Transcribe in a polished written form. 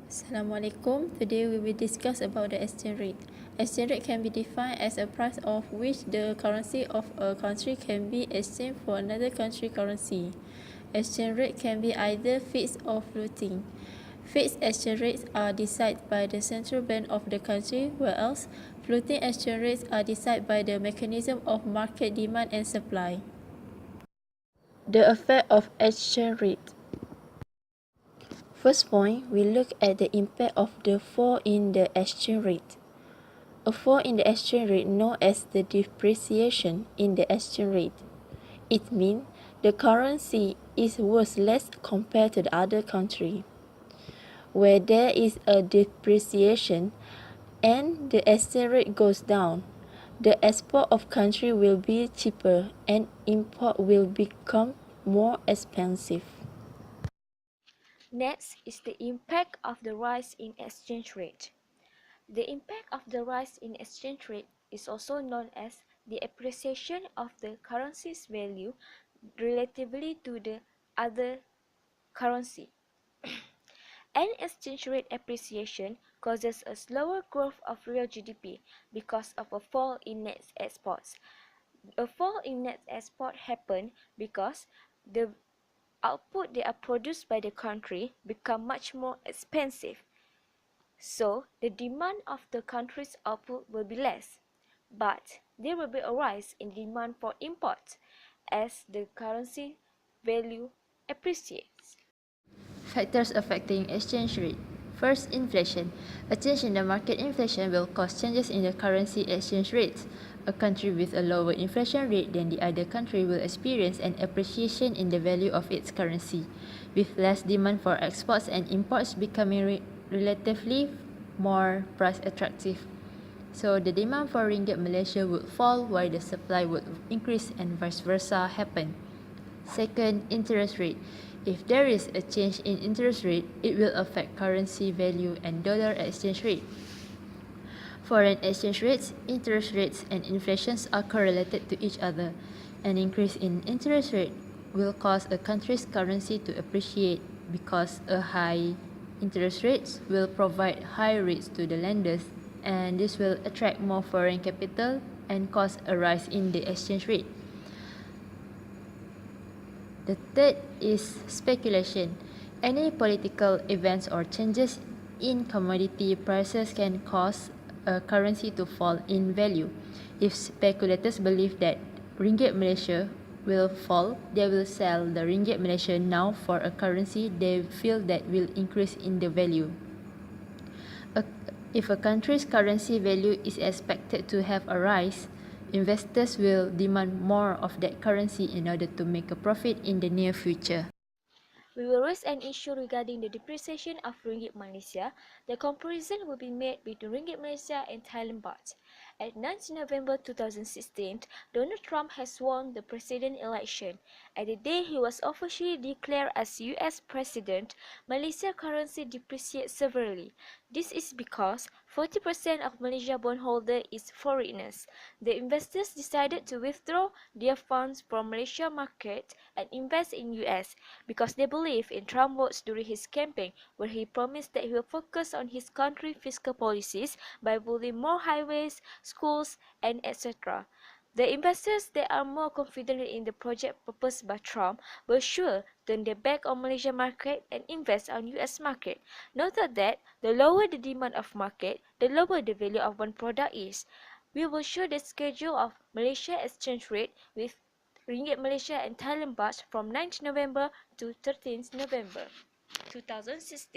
Assalamualaikum. Today we will discuss about the exchange rate. Exchange rate can be defined as a price of which the currency of a country can be exchanged for another country currency. Exchange rate can be either fixed or floating. Fixed exchange rates are decided by the central bank of the country, whereas floating exchange rates are decided by the mechanism of market demand and supply. The effect of exchange rate. First point, we look at the impact of the fall in the exchange rate. A fall in the exchange rate known as the depreciation in the exchange rate. It means the currency is worth less compared to the other country. Where there is a depreciation and the exchange rate goes down, the export of country will be cheaper and import will become more expensive. Next is the impact of the rise in exchange rate. The impact of the rise in exchange rate is also known as the appreciation of the currency's value relatively to the other currency. An exchange rate appreciation causes a slower growth of real GDP because of a fall in net exports. A fall in net export happens because the output that are produced by the country become much more expensive. So, the demand of the country's output will be less, but there will be a rise in demand for imports as the currency value appreciates. Factors affecting exchange rate. First, inflation. A change in the market inflation will cause changes in the currency exchange rates. A country with a lower inflation rate than the other country will experience an appreciation in the value of its currency, with less demand for exports and imports becoming relatively more price attractive. So the demand for ringgit Malaysia would fall while the supply would increase and vice versa happen. Second, interest rate. If there is a change in interest rate, it will affect currency value and dollar exchange rate. Foreign exchange rates, interest rates, and inflations are correlated to each other. An increase in interest rate will cause a country's currency to appreciate because a high interest rates will provide high rates to the lenders, and this will attract more foreign capital and cause a rise in the exchange rate. The third is speculation. Any political events or changes in commodity prices can cause a currency to fall in value. If speculators believe that ringgit Malaysia will fall, they will sell the ringgit Malaysia now for a currency they feel that will increase in the value. If a country's currency value is expected to have a rise, investors will demand more of that currency in order to make a profit in the near future. We will raise an issue regarding the depreciation of ringgit Malaysia. The comparison will be made between ringgit Malaysia and Thailand baht. At 9 November 2016, Donald Trump has won the president election. At the day he was officially declared as US president, Malaysia's currency depreciated severely. This is because 40% of Malaysia bondholders is foreigners. The investors decided to withdraw their funds from Malaysia market and invest in US because they believe in Trump's words during his campaign where he promised that he will focus on his country's fiscal policies by building more highways, schools, and etc. The investors that are more confident in the project proposed by Trump will sure turn their back on Malaysia market and invest on US market. Note that the lower the demand of market, the lower the value of one product is. We will show the schedule of Malaysia exchange rate with ringgit Malaysia and Thailand baht from 9th November to 13th November 2016.